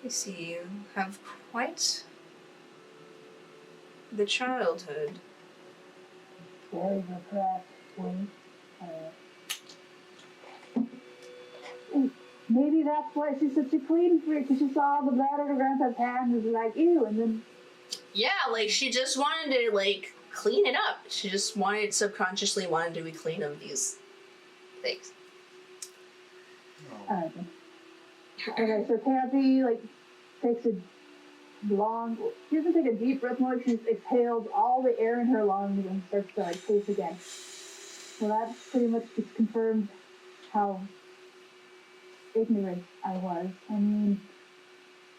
I see you have quite the childhood. Very repressed. Maybe that's why she's such a clean freak, because she saw the blood on her grandpa's hand and was like, ew, and then... Yeah, like, she just wanted to, like, clean it up. She just subconsciously wanted to be clean of these things. Oh. Okay, so Keyanthi, like, takes a long... She doesn't take a deep breath more, she just exhales all the air in her lungs and starts to, like, pace again. So that pretty much just confirmed how ignorant I was. I mean,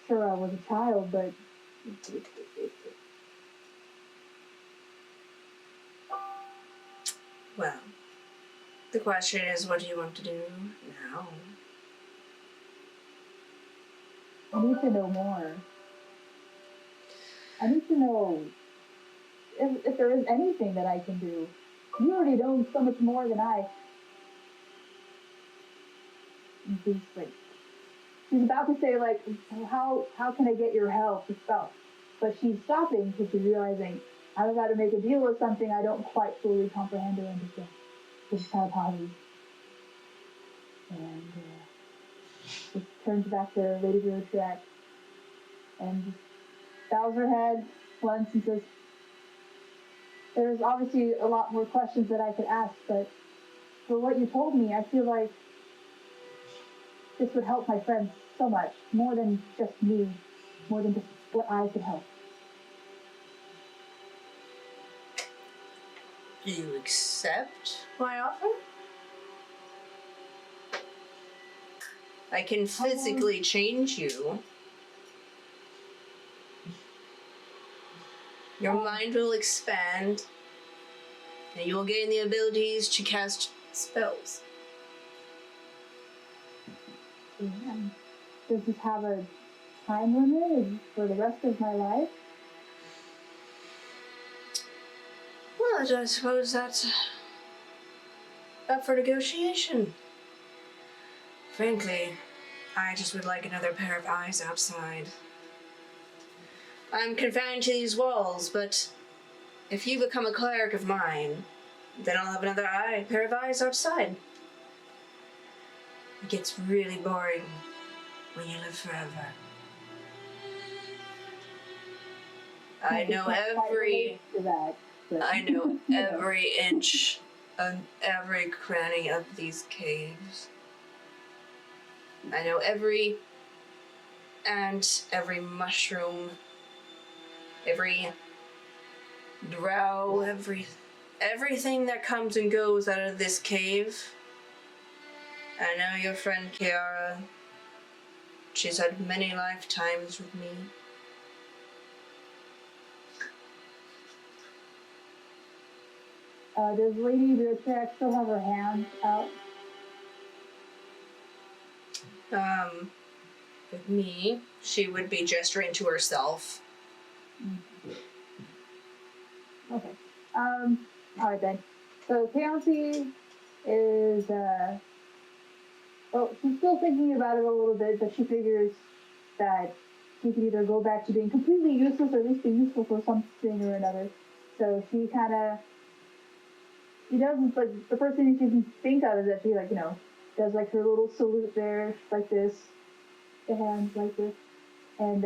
sure, I was a child, but... Well, the question is, what do you want to do now? I need to know more. I need to know if there is anything that I can do. You already know so much more than I. And she's about to say, like, how can I get your help to spell? But she's stopping because she's realizing I'm about to make a deal with something I don't quite fully comprehend or understand. So she kind of pauses. And just turns back to Lady Breotreacht and just bows her head once and says, there's obviously a lot more questions that I could ask, but for what you told me, I feel like this would help my friends so much, more than just me, more than just what I could help. Do you accept my offer? I can physically change you. Your mind will expand, and you will gain the abilities to cast spells. Yeah. Does this have a time limit for the rest of my life? Well, I suppose that's up for negotiation. Frankly, I just would like another pair of eyes outside. I'm confined to these walls, but if you become a cleric of mine, then I'll have another pair of eyes outside. It gets really boring when you live forever. I know every inch and every cranny of these caves. I know every ant, every mushroom, every drow, everything that comes and goes out of this cave. I know your friend Ciara. She's had many lifetimes with me. Does Lady Breotreacht still have her hands out? With me, she would be gesturing to herself. Okay. Alright then. So Keyanthi is, she's still thinking about it a little bit, but she figures that she could either go back to being completely useless or at least be useful for something or another. So she doesn't, like, the first thing she can think of is that she, like, does, like, her little salute there, like this, the hands like this, and,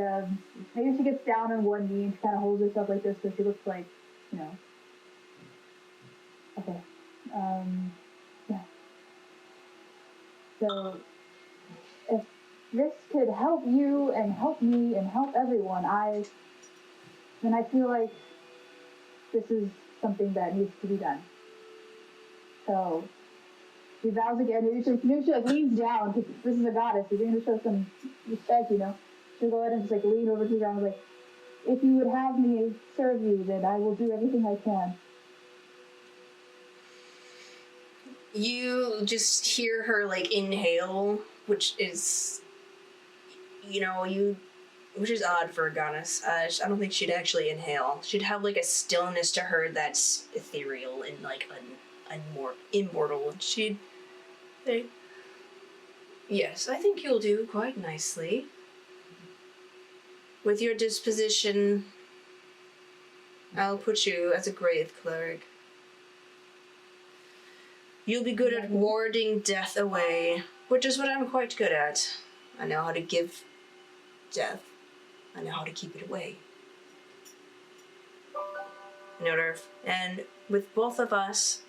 maybe she gets down on one knee and she kind of holds herself like this so she looks like, okay, yeah. So, if this could help you and help me and help everyone, then I feel like this is something that needs to be done. So, she bows again. Maybe she like leans down, because this is a goddess. You're going to show some respect, She'll go ahead and just like lean over to the ground, like, if you would have me serve you, then I will do everything I can. You just hear her, like, inhale, which is, which is odd for a goddess. I don't think she'd actually inhale. She'd have, like, a stillness to her that's ethereal and, like, more immortal. She'd say, yes, I think you'll do quite nicely. with your disposition, I'll put you as a grave cleric. You'll be good at warding death away, which is what I'm quite good at. I know how to give death. I know how to keep it away. And with both of us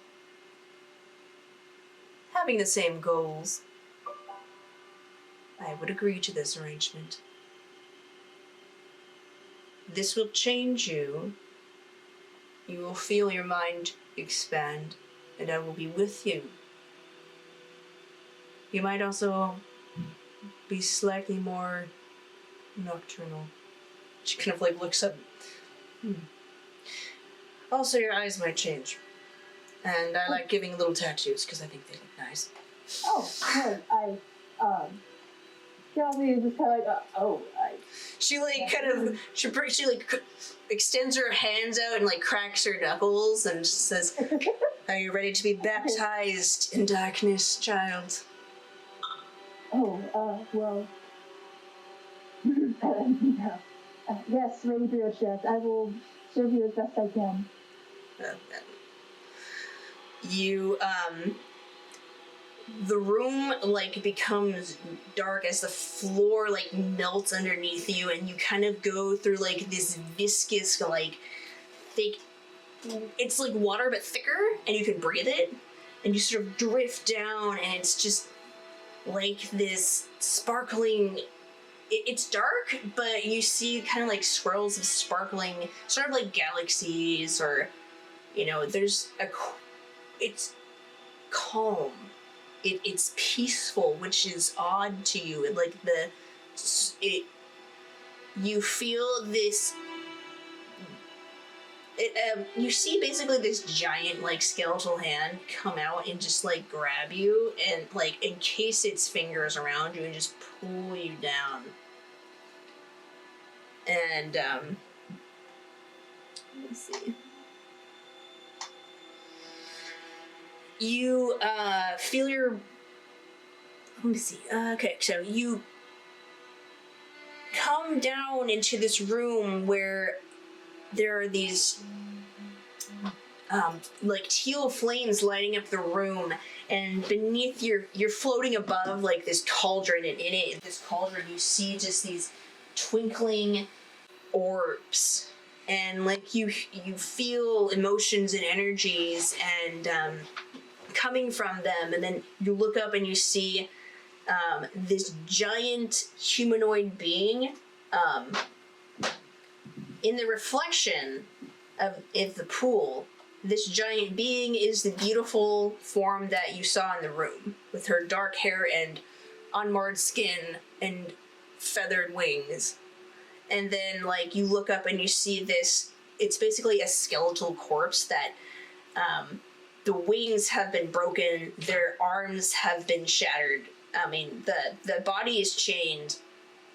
having the same goals, I would agree to this arrangement. This will change you. You will feel your mind expand, and I will be with you. You might also be slightly more nocturnal. She kind of like looks up. Also, your eyes might change. And I like giving little tattoos because I think they look nice. Oh, no, Shelby is just kind of like, She like kind of, she like extends her hands out and like cracks her knuckles and says, "Are you ready to be baptized in darkness, child?" Well, yes, Lady Breotreacht, I will serve you as best I can. You, the room, like, becomes dark as the floor, like, melts underneath you, and you kind of go through, like, this viscous, like, thick, it's like water but thicker, and you can breathe it, and you sort of drift down, and it's just like this sparkling, it's dark, but you see kind of like swirls of sparkling, sort of like galaxies, or, you know, it's calm. It's peaceful, which is odd to you. And like you feel this. You see basically this giant like skeletal hand come out and just like grab you and like encase its fingers around you and just pull you down. And let me see. You feel your. Let me see. Okay, so you come down into this room where there are these like teal flames lighting up the room, and beneath you're floating above like this cauldron, and in this cauldron you see just these twinkling orbs, and like you feel emotions and energies and coming from them, and then you look up and you see this giant humanoid being in the reflection of the pool. This giant being is the beautiful form that you saw in the room, with her dark hair and unmarred skin and feathered wings. And then, like, you look up and you see this, it's basically a skeletal corpse that, the wings have been broken, their arms have been shattered. I mean, the body is chained,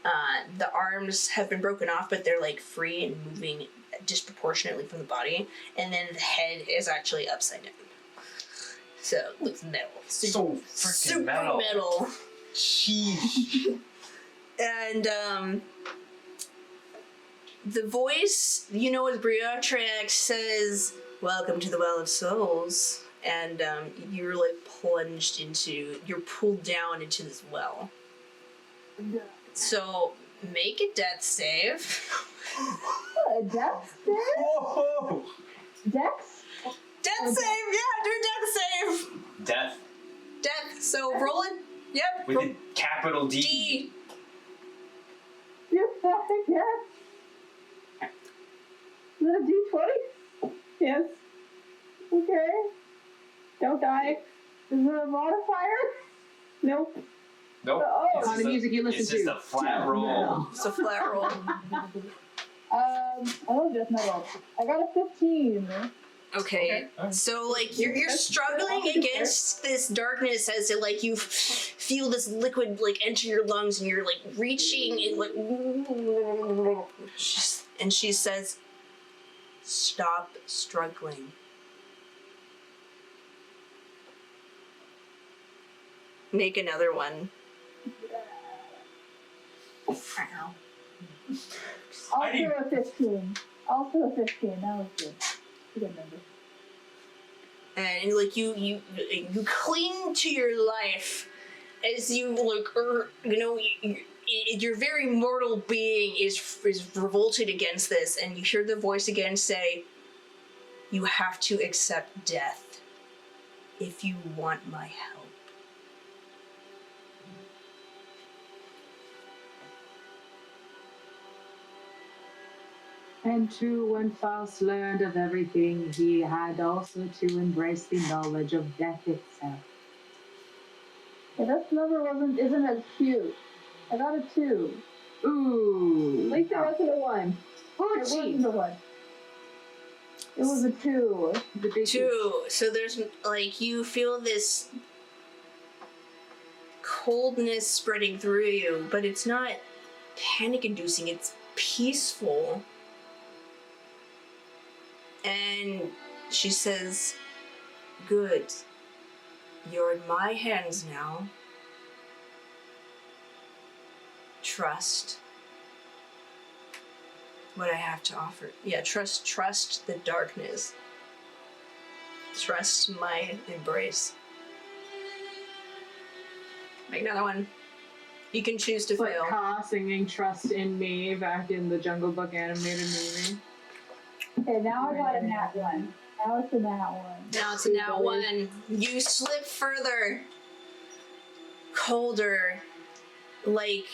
the arms have been broken off, but they're, like, free and moving disproportionately from the body, and then the head is actually upside down. So, it looks metal. So freaking metal. Sheesh. And, the voice, you know, as Breotreacht says, "Welcome to the Well of Souls," and you're like you're pulled down into this well. So make a death save. A death save? Whoa! Dex? Death save, yeah, do a death save. Death. Death. So roll it. Yep. With a capital D. D. Yes. Is it a D20? Yes. Okay. Don't die. Is there a modifier? Nope. Nope. Oh. It's On the music you listen it's just to. a flat roll. It's a flat roll. I love death metal. I got a 15. Okay. So like you're struggling against this darkness as it like you feel this liquid like enter your lungs, and you're like reaching and like, and she says, "Stop struggling." Make another one. I need- Also a 15. Also a 15. That was good. A good number. And like you cling to your life as you like, your very mortal being is revolted against this, and you hear the voice again say, "You have to accept death if you want my help." And true, when Faust learned of everything, he had also to embrace the knowledge of death itself. Yeah, this number isn't as cute. I got a 2. Ooh. At least it wasn't a 1. It Hoochie. wasn't a 1. It was a 2. The big 2. So there's like you feel this coldness spreading through you, but it's not panic-inducing. It's peaceful. And she says, "Good. You're in my hands now. Trust what I have to offer." Yeah, trust the darkness. Trust my embrace. Make another one. You can choose to It's like fail. Ka singing Trust in Me back in the Jungle Book animated movie. Okay, now I got a nat 1. Now it's a nat 1. Now it's a now one. You slip further. Colder. Like,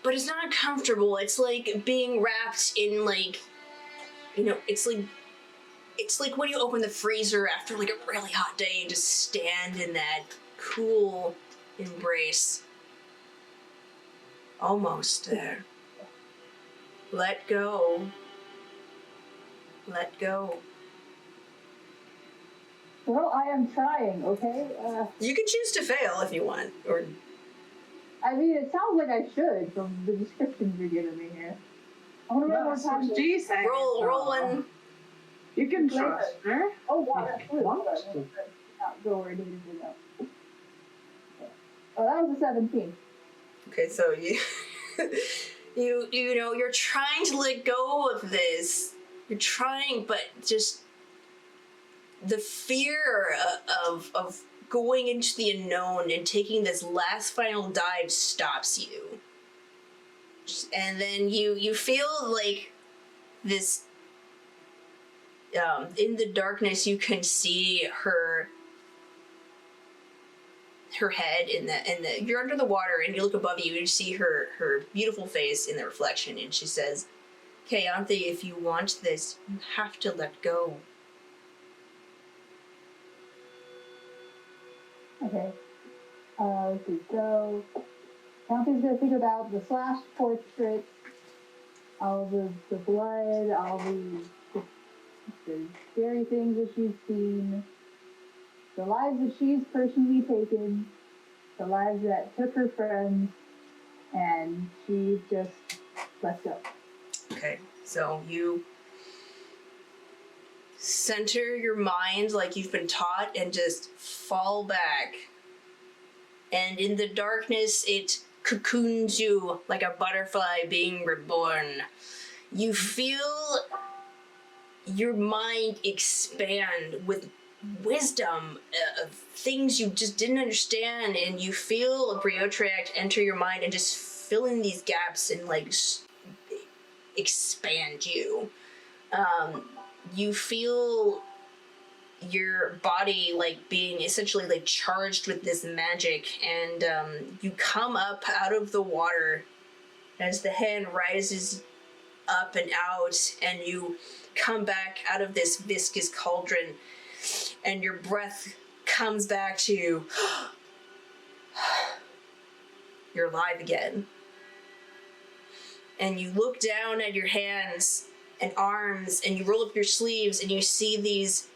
but it's not comfortable. It's like being wrapped in like, it's like when you open the freezer after like a really hot day and just stand in that cool embrace. Almost there. Let go. Let go. Well, I am trying, okay? You can choose to fail if you want, or I mean, it sounds like I should from the descriptions you're giving me here. I want to run more time. She said. roll one. You can trust her. Oh, wow, that's If good. you want Not go where it needed to go. Oh, that was a 17. Okay, so you're trying to let go of this. You're trying, but just the fear of going into the unknown and taking this last final dive stops you. And then you feel like this in the darkness you can see her head in the you're under the water and you look above you and you see her beautiful face in the reflection, and she says, "Keyanthi, if you want this, you have to let go." Okay. Let's see. So, Country's gonna think about the slashed portraits, all the blood, all the scary things that she's seen, the lives that she's personally taken, the lives that took her friends, and she just lets go. Okay, so you center your mind like you've been taught and just fall back. And in the darkness, it cocoons you like a butterfly being reborn. You feel your mind expand with wisdom of things you just didn't understand, and you feel a Breotreacht enter your mind and just fill in these gaps and like expand you. You feel your body like being essentially like charged with this magic, and you come up out of the water as the hand rises up and out, and you come back out of this viscous cauldron, and your breath comes back to you. You're alive again. And you look down at your hands and arms, and you roll up your sleeves, and you see these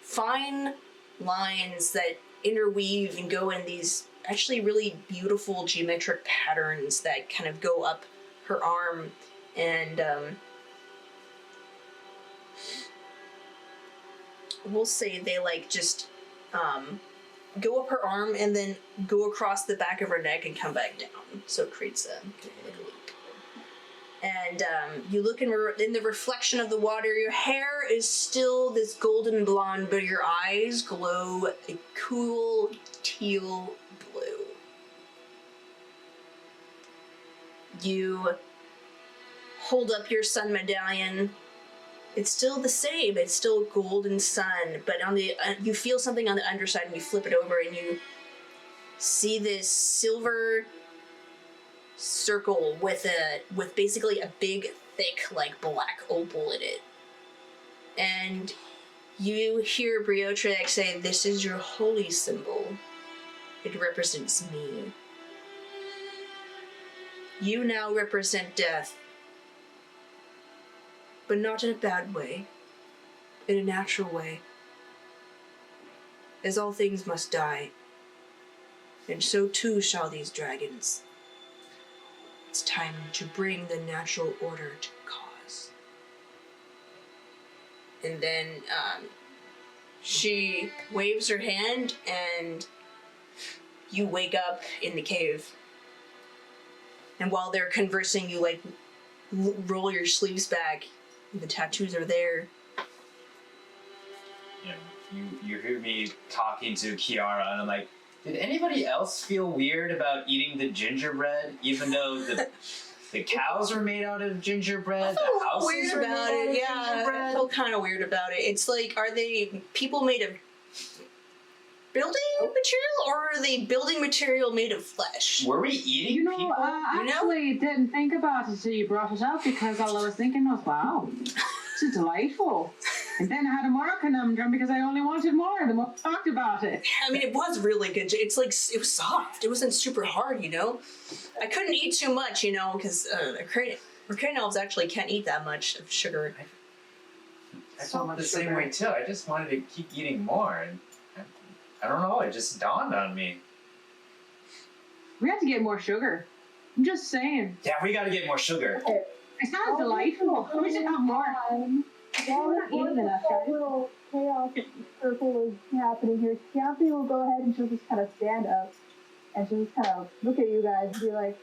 fine lines that interweave and go in these actually really beautiful geometric patterns that kind of go up her arm, and we'll say they like just go up her arm and then go across the back of her neck and come back down. So it creates a loop. And you look in the reflection of the water. Your hair is still this golden blonde, but your eyes glow a cool teal blue. You hold up your sun medallion. It's still the same. It's still golden sun, but on the you feel something on the underside, and you flip it over, and you see this silver circle with basically a big, thick, like black opal in it. And you hear Breotreacht say, "This is your holy symbol. It represents me. You now represent death. But not in a bad way. In a natural way. As all things must die. And so too shall these dragons. It's time to bring the natural order to cause." And then she waves her hand, and you wake up in the cave. And while they're conversing, you like roll your sleeves back. The tattoos are there. You hear me talking to Ciara, and I'm like, did anybody else feel weird about eating the gingerbread, even though the cows are made out of gingerbread? The houses Weird are about made out it, of yeah. I gingerbread? felt kind of weird about it. It's like, are they people made of building material, or are they building material made of flesh? Were we eating You know, people? I actually didn't think about it until you brought it up, because all I was thinking was, wow, this is delightful. And then I had a more conundrum because I only wanted more the more we talked about it. I mean, it was really good. It's like, it was soft. It wasn't super hard, you know? I couldn't eat too much, you know, because Arcane elves actually can't eat that much of sugar. I So felt much the same sugar. way too. I just wanted to keep eating more, and I don't know. It just dawned on me. We have to get more sugar. I'm just saying. Yeah, we got to get more sugar. It sounds delightful. We should have more. While We're not eating enough, this guys. little chaos circle is happening here, Keyanthi will go ahead and she'll just kind of stand up, and she'll just kind of look at you guys and be like,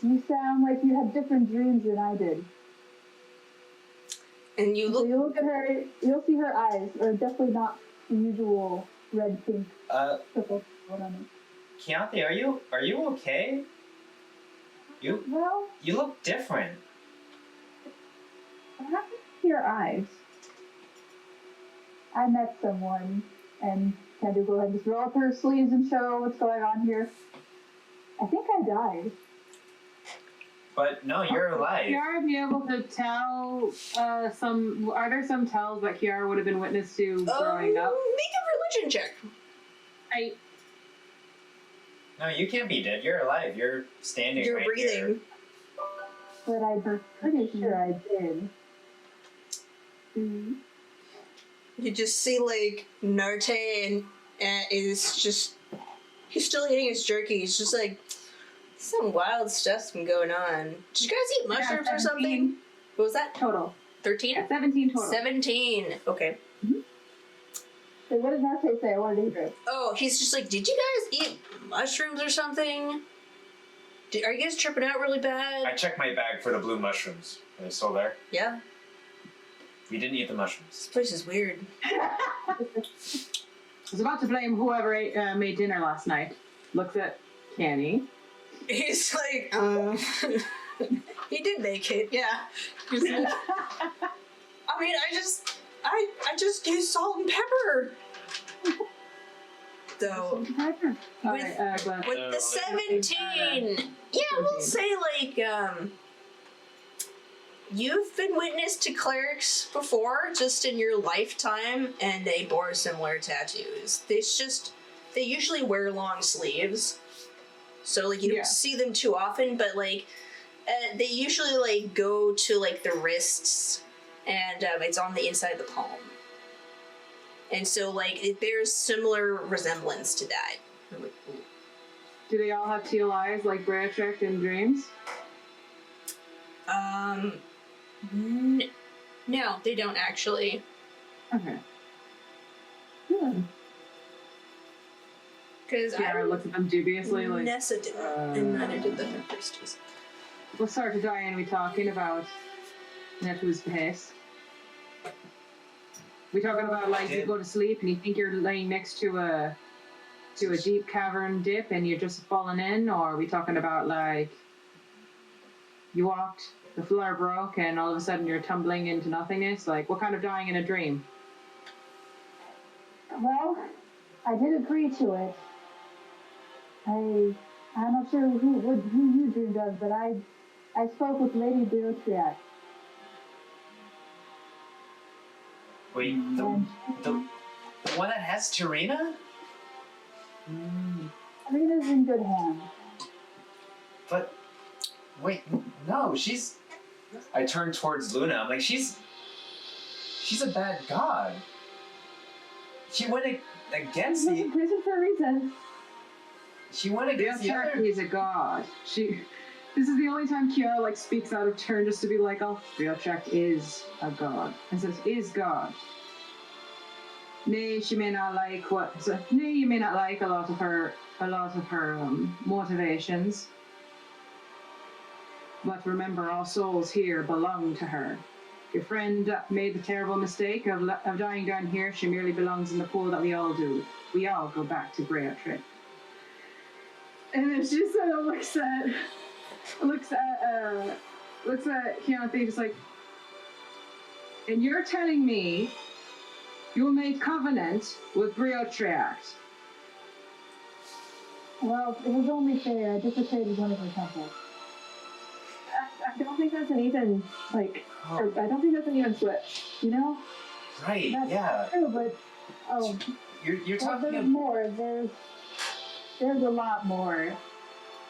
"You sound like you had different dreams than I did." And you So look... you look at her, you'll see her eyes are definitely not the usual red pink circle. Keyanthi, are you okay? Well, You look different. what happened to your eyes? I met someone, and Candy will go ahead and just roll up her sleeves and show what's going on here. I think I died. But no, you're alive. Kiara be able to tell are there some tells that Kiara would have been witness to growing up? Make a religion check. No, you can't be dead. You're alive. You're standing You're right breathing. here. But I'm pretty sure I did. You just see, like, Narte and is just... He's still eating his jerky. He's just like, some wild stuff's been going on. Did you guys eat mushrooms or something? What was that? Total. 13? Yeah, 17 total. 17. Okay. So what did Narte say? I wanted to hear it. Oh, he's just like, did you guys eat mushrooms or something? Are you guys tripping out really bad? I checked my bag for the blue mushrooms. Are they still there? Yeah. We didn't eat the mushrooms. This place is weird. I was about to blame whoever made dinner last night. Looks at Kenny. He's like, he did make it, yeah. He's like, I mean, I just used salt and pepper. So, with the 17, yeah, we'll say, like, you've been witness to clerics before, just in your lifetime, and they bore similar tattoos. They usually wear long sleeves, so, like, you don't see them too often, but, like, they usually, like, go to, like, the wrists, and it's on the inside of the palm. And so, like, it bears similar resemblance to that. Do they all have teal eyes like Breotreacht in dreams? No, they don't actually. Okay. Because Ciara looks at them dubiously, like, Nessa did, and neither did the priestess. what sort of dying are we talking about? And at whose pace? We talking about like you go to sleep and you think you're laying next to a deep cavern dip and you're just falling in, or are we talking about like you walked, the floor broke, and all of a sudden you're tumbling into nothingness? Like, what kind of dying in a dream? Well, I did agree to it. I'm not sure who you dreamed of, but I spoke with Lady Breotreacht. Wait, the one that has Tarina? Serena's in good hands. But wait, no, she's. I turn towards Luna. I'm like, she's a bad god. She went against She's in the. prison for a reason. She went against the Breotreacht other. is a god. This is the only time Ciara like speaks out of turn just to be like, oh, Breotreacht is a god. And says, is god. Nay, she may not like you may not like a lot of her motivations. But remember, all souls here belong to her. Your friend made the terrible mistake of dying down here. She merely belongs in the pool that we all do. We all go back to Breotreacht. And then she sort of looks at Keyanthi, just like, and you're telling me you made covenant with Breotreacht? Well, it was only fair. I desecrated one of her temples. I don't think that's an even, like, or I don't think that's an even switch, you know? Right, That's yeah. true, but You're well, talking there's about. more. There's a lot more.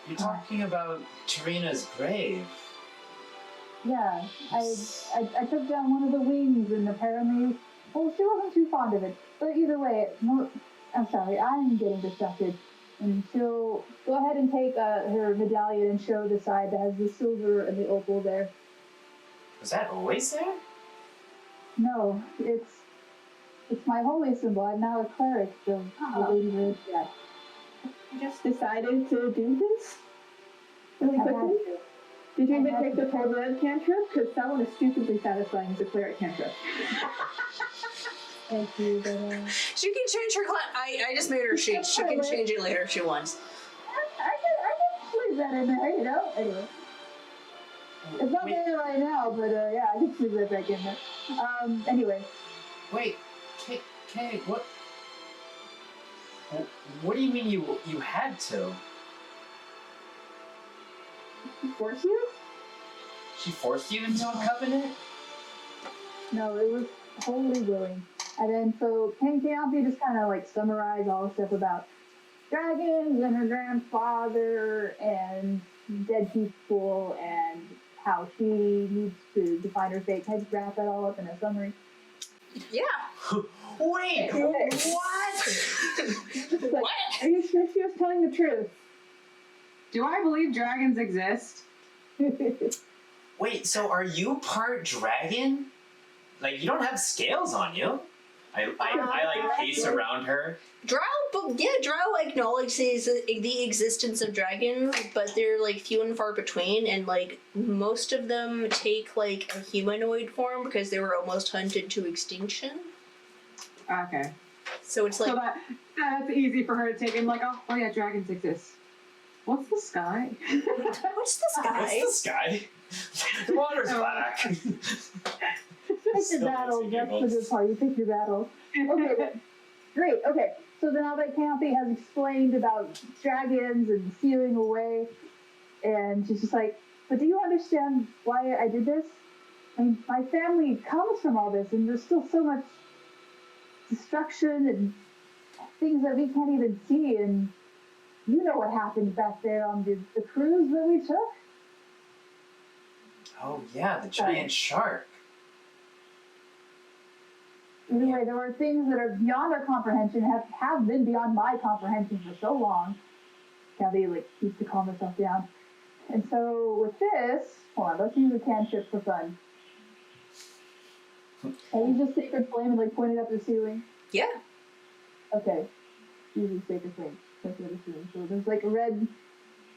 You're talking about Tarina's grave. Yeah, I took down one of the wings, and apparently, well, she wasn't too fond of it. But either way, I'm sorry, I'm getting distracted. And she'll go ahead and take her medallion and show the side that has the silver and the opal there. Was that always there? No, it's my holy symbol. I'm now a cleric of the Lady Breotreacht. You just decided to do this? Really I had quickly? to. Did you I even had take to. the cold red cantrip? Because that one is stupidly satisfying as a cleric cantrip. Thank you, but She can change her class. I just made her sheet. She can change it later if she wants. I can sleep that in there, you know? Anyway. It's not Wait, there right now, but yeah, I can sleep that back in there. Anyway. wait, Kay, what? What do you mean you had to? Force you? She forced you into a covenant? No, it was wholly willing. And then so Keyanthi just kind of like summarized all the stuff about dragons and her grandfather and dead people and how she needs to define her fate. Can I just wrap that all up in a summary? Yeah. Wait, What? Like, are you sure she was telling the truth? Do I believe dragons exist? wait, so are you part dragon? Like, you don't have scales on you. I like pace around her. Drow acknowledges the existence of dragons, but they're like few and far between, and like most of them take like a humanoid form because they were almost hunted to extinction. Okay. So it's like So that's easy for her to take in, like, oh yeah, dragons exist. What's the sky? what's the sky? What's the sky? The water's black. Pick your battle. That's the good part. You pick your battle. Okay, great. Okay, so now that Keyanthi has explained about dragons and sealing away, and she's just like, but do you understand why I did this? I mean, my family comes from all this, and there's still so much destruction and things that we can't even see, and you know what happened back there on the cruise that we took? Oh yeah, the giant shark. Anyway, there were things that are beyond our comprehension, have been beyond my comprehension for so long. Gabby needs to calm herself down. And so with this, hold on, let's use a cantrip for fun. I use a sacred flame and point it up the ceiling. Yeah. Okay. Use a sacred flame. I would assume. So there's like a red.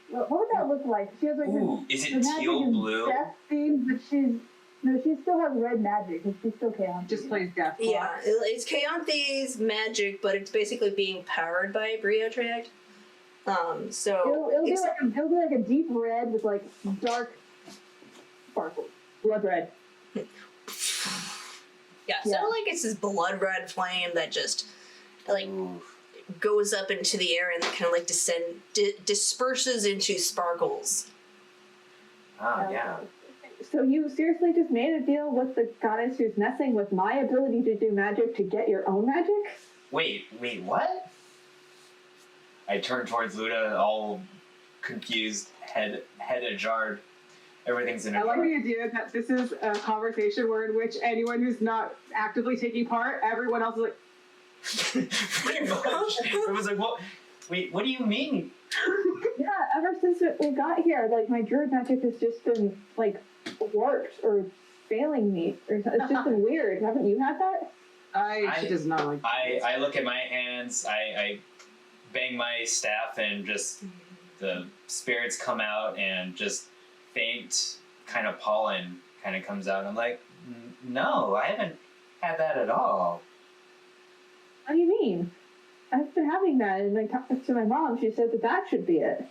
What would that look like? She has like Ooh, is it her magic teal is blue? death themed, but she still has red magic because she's still Keyanthi. Just plays death. Yeah, it's Keyanthi's magic, but it's basically being powered by Breotreacht. So It'll be like a deep red with like dark sparkles. Blood red. yeah, so like it's this blood red flame that just like Ooh. goes up into the air and kind of like disperses into sparkles. Ah, yeah. So you seriously just made a deal with the goddess who's messing with my ability to do magic to get your own magic? Wait, what? I turn towards Luna, all confused, head ajar. Everything's in a I like jar. the idea that this is a conversation where in which anyone who's not actively taking part, everyone else is like, Pretty much. It was like, what? Wait, what do you mean? Yeah, ever since we got here, like my druid magic has just been like warped or failing me, or it's just been weird. Haven't you had that? she does not like I look at my hands, I bang my staff, and just the spirits come out, and just faint kind of pollen kind of comes out. I'm like, no, I haven't had that at all. What do you mean? I've been having that, and I talked to my mom. She said that should be it.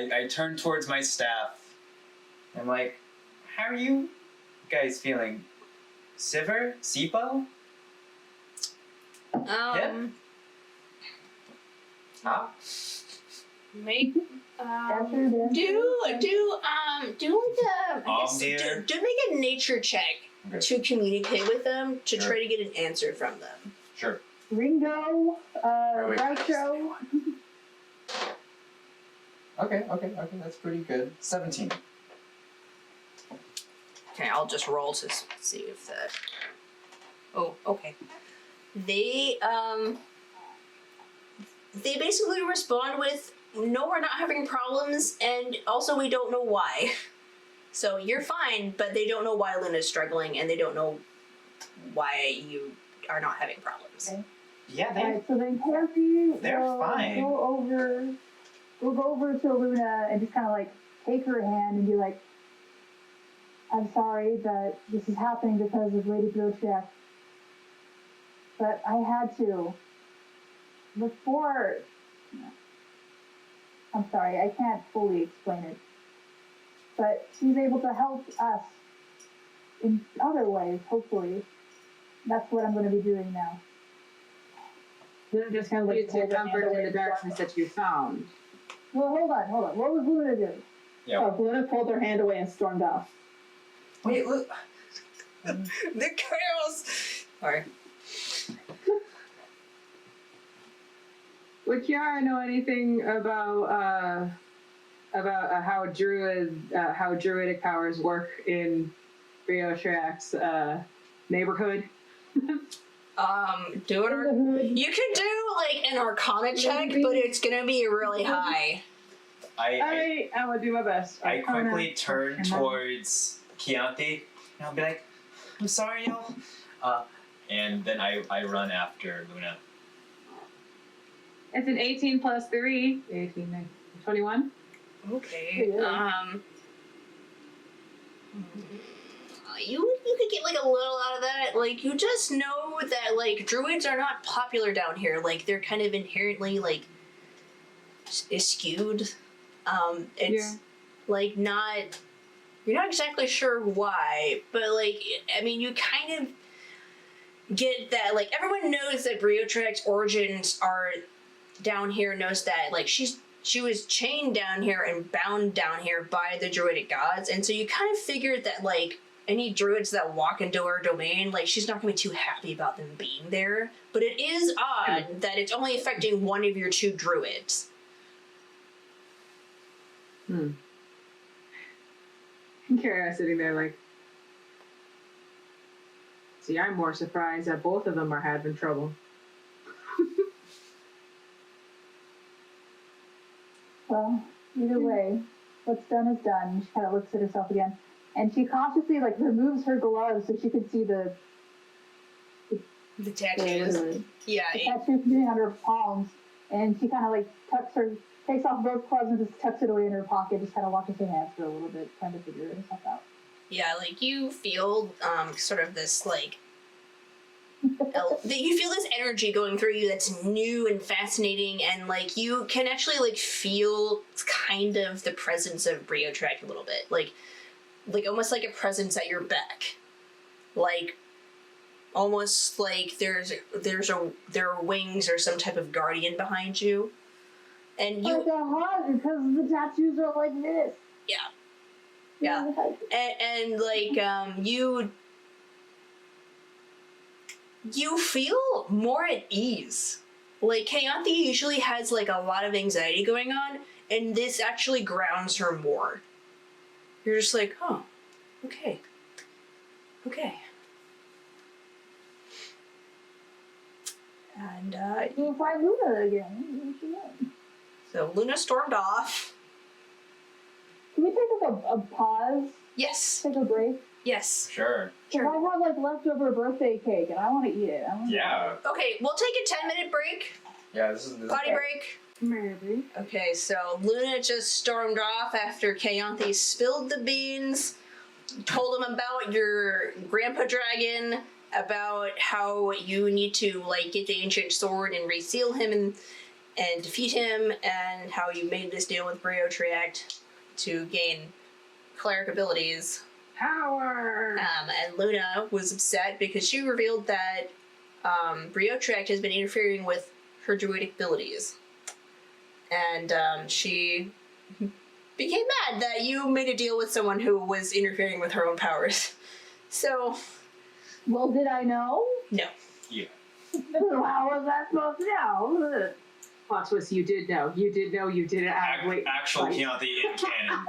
I turn towards my staff. I'm like, how are you guys feeling? Siver? Sipo? Huh? Make do make a nature check to communicate with them to try to get an answer from them. Sure. Ringo, wait. Groucho. Okay, that's pretty good. 17. Okay, I'll just roll to see if that. Oh, okay. They basically respond with, "No, we're not having problems, and also we don't know why." So you're fine, but they don't know why Luna's struggling, and they don't know why you are not having problems. Okay. Yeah, Alright, so then Keyanthi they're will fine. We'll go over to Luna and just kind of like take her hand and be like, "I'm sorry that this is happening because of Lady Breotreacht, but I had to. Before, I'm sorry, I can't fully explain it, but she's able to help us in other ways, hopefully. That's what I'm going to be doing now." Luna just kind of like you to comfort in the darkness that you found. Well, hold on. What was Luna doing? Yeah. Oh, Luna pulled her hand away and stormed off. Wait, look. The chaos! Sorry. Would Ciara know anything about how druidic powers work in Breotreacht's neighborhood? Do it. You can do like an Arcana check, but it's gonna be really high. I will do my best. I quickly turn towards Keyanthi, and I'll be like, "I'm sorry, y'all." And then I run after Luna. It's an 18 plus 3. 18, 19, 21. Okay. You could get like a little out of that. Like, you just know that like druids are not popular down here. Like, they're kind of inherently like skewed. It's like not. You're not exactly sure why, but like, I mean, you kind of get that. Like, everyone knows that Breotreacht's origins are down here. Knows that like she was chained down here and bound down here by the druidic gods, and so you kind of figured that like any druids that walk into her domain, like she's not gonna be too happy about them being there. But it is odd that it's only affecting one of your two druids. And Ciara sitting there like, see, I'm more surprised that both of them are having trouble. Well, either way, what's done is done. She kind of looks at herself again, and she cautiously like removes her gloves so she can see the The tattoos. Yeah. The tattoo between on her palms, and she kind of like takes off both gloves and just tucks it away in her pocket, just kind of watches her hands for a little bit, trying to figure herself out. Yeah, like you feel sort of this like you feel this energy going through you that's new and fascinating, and like you can actually like feel kind of the presence of Breotreacht a little bit, like almost like a presence at your back, like almost like there are wings or some type of guardian behind you, and you like a hug because the tattoos are like this. Yeah, and like you feel more at ease. Like Keyanthi usually has like a lot of anxiety going on, and this actually grounds her more. You're just like, oh, okay. And You'll find Luna again. so Luna stormed off. Can we take like a pause? Yes. Take a break? Yes. Sure. I have like leftover birthday cake and I want to eat it. Yeah. Okay, we'll take a 10-minute break. Yeah, this is Potty break. Maybe. Okay, so Luna just stormed off after Keyanthi spilled the beans, told him about your grandpa dragon, about how you need to like get the ancient sword and reseal him and defeat him, and how you made this deal with Breotreacht to gain cleric abilities. Power! And Luna was upset because she revealed that Breotreacht has been interfering with her druidic abilities. And she became mad that you made a deal with someone who was interfering with her own powers. So... Well, did I know? No. Yeah. How was I supposed to know? Plot twist, you did know. You did know you did it out of Actual Keyanthi in canon.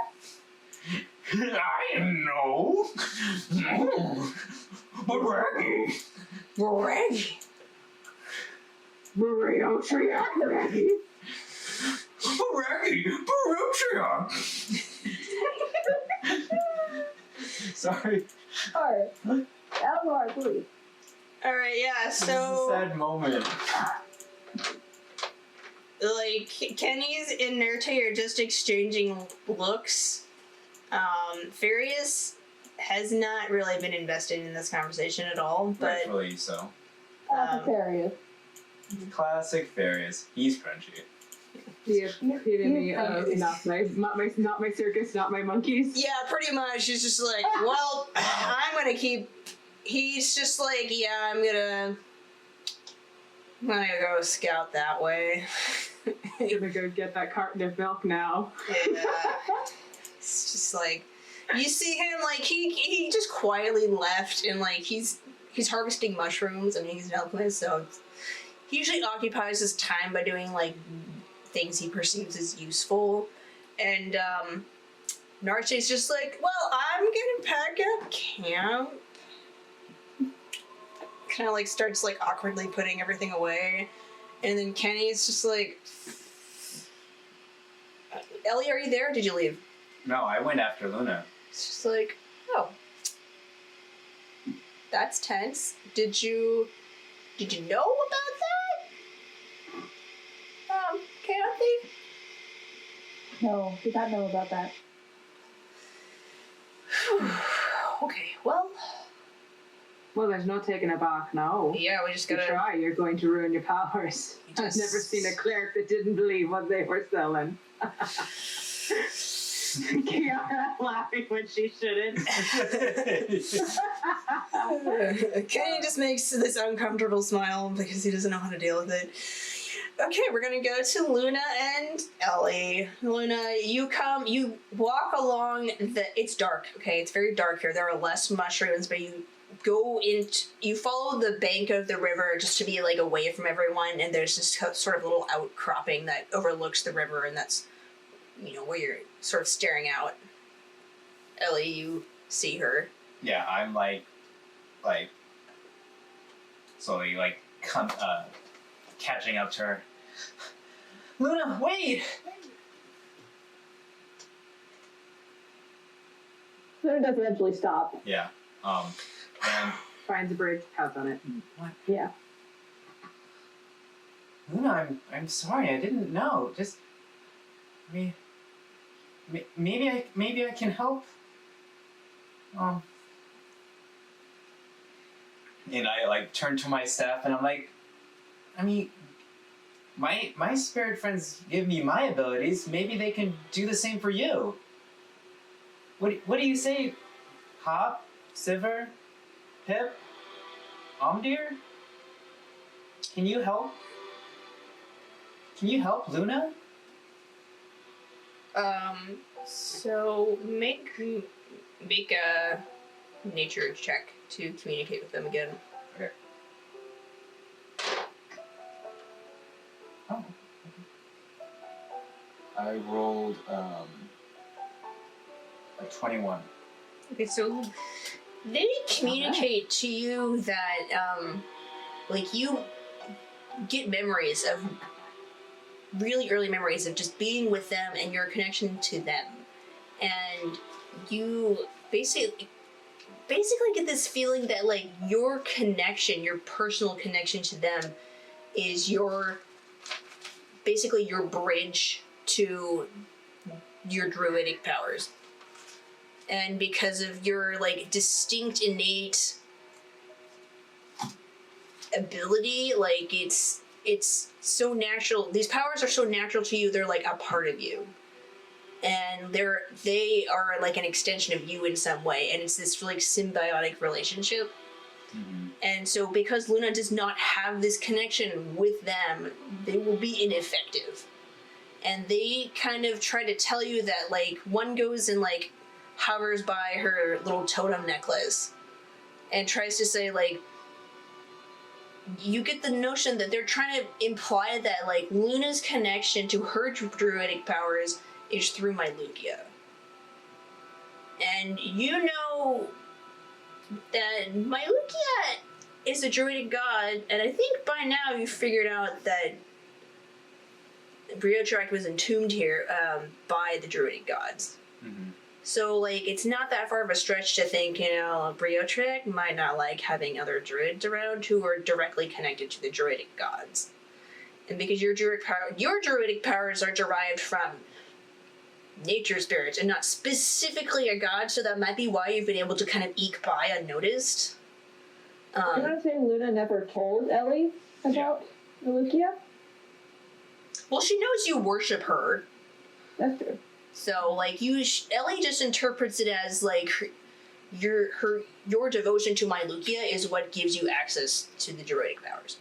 I know. But Raggy. Raggy. Breotreacht, Raggy. Raggy. Breotreacht. Sorry. Alright. Elmar, please. Alright, yeah, This is a so... sad moment. Like, Kenny's and Nerte are just exchanging looks. Farius has not really been invested in this conversation at all, but... Rightfully so. Hilarious. Classic Farius. He's crunchy. The epitome of not my circus, not my monkeys. Yeah, pretty much. He's just like, well, I'm gonna keep... He's just like, yeah, I'm gonna go scout that way. I'm gonna go get that carton of milk now. Yeah. It's just like, you see him, like, he just quietly left, and like, he's harvesting mushrooms, and he's an alchemist, so he usually occupies his time by doing like things he perceives as useful. And Narche's just like, well, I'm gonna pack up camp. Kind of like starts like awkwardly putting everything away, and then Kenny's just like, Ellie, are you there? Or did you leave? No, I went after Luna. It's just like, oh, that's tense. Did you know about that? Keyanthi? No, did not know about that. Okay, well, there's no taking it back now. yeah, we just If you gotta... try, you're going to ruin your powers. I've never seen a cleric that didn't believe what they were selling. Kiara laughing when she shouldn't. Kenny just makes this uncomfortable smile because he doesn't know how to deal with it. Okay, we're gonna go to Luna and Ellie. Luna, you walk along it's dark, okay? It's very dark here. There are less mushrooms, but you follow the bank of the river just to be like away from everyone, and there's this sort of little outcropping that overlooks the river, and that's, where you're sort of staring out. Ellie, you see her. Yeah, I'm like slowly like catching up to her. Luna, wait! Then it does eventually stop. Yeah. And finds a bridge, paths on it. What? Yeah. Luna, I'm sorry. I didn't know. Just, I mean, maybe I can help. And I like turn to my staff and I'm like, I mean, my spirit friends give me my abilities. Maybe they can do the same for you. What do you say, Hop, Siver, Pip, Omdir? Can you help? Can you help Luna? So make a nature check to communicate with them again. Okay. Oh. I rolled a 21. Okay, so they communicate to you that, like, you get memories of really early memories of just being with them and your connection to them. And you basically get this feeling that, like, your connection, your personal connection to them is basically your bridge to your druidic powers. And because of your, like, distinct innate ability, like, it's so natural. These powers are so natural to you, they're like a part of you. And they are like an extension of you in some way, and it's this like symbiotic relationship. Mm-hmm. And so because Luna does not have this connection with them, they will be ineffective. And they kind of try to tell you that, like, one goes and like hovers by her little totem necklace and tries to say, like, you get the notion that they're trying to imply that, like, Luna's connection to her druidic powers is through my Lugia. And you know that my Lugia is a druidic god, and I think by now you've figured out that Breotreacht was entombed here by the druidic gods. Mm-hmm. So, like, it's not that far of a stretch to think, you know, Breotreacht might not like having other druids around who are directly connected to the druidic gods. And because your druidic powers are derived from nature spirits and not specifically a god, so that might be why you've been able to kind of eke by unnoticed. I'm not saying Luna never told Ellie about the Lugia. Well, she knows you worship her. That's true. So, like, Ellie just interprets it as, like, your devotion to my Lugia is what gives you access to the druidic powers.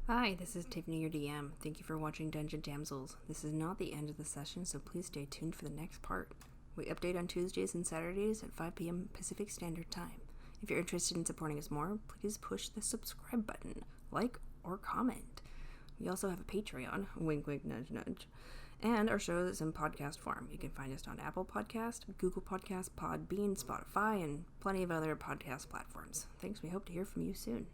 Hi, this is Tiffany, your DM. Thank you for watching Dungeon Damsels. This is not the end of the session, so please stay tuned for the next part. We update on Tuesdays and Saturdays at 5 p.m. Pacific Standard Time. If you're interested in supporting us more, please push the subscribe button, like, or comment. We also have a Patreon, wink wink nudge nudge, and our show is in podcast form. You can find us on Apple Podcast, Google Podcast, Podbean, Spotify, and plenty of other podcast platforms. Thanks, we hope to hear from you soon.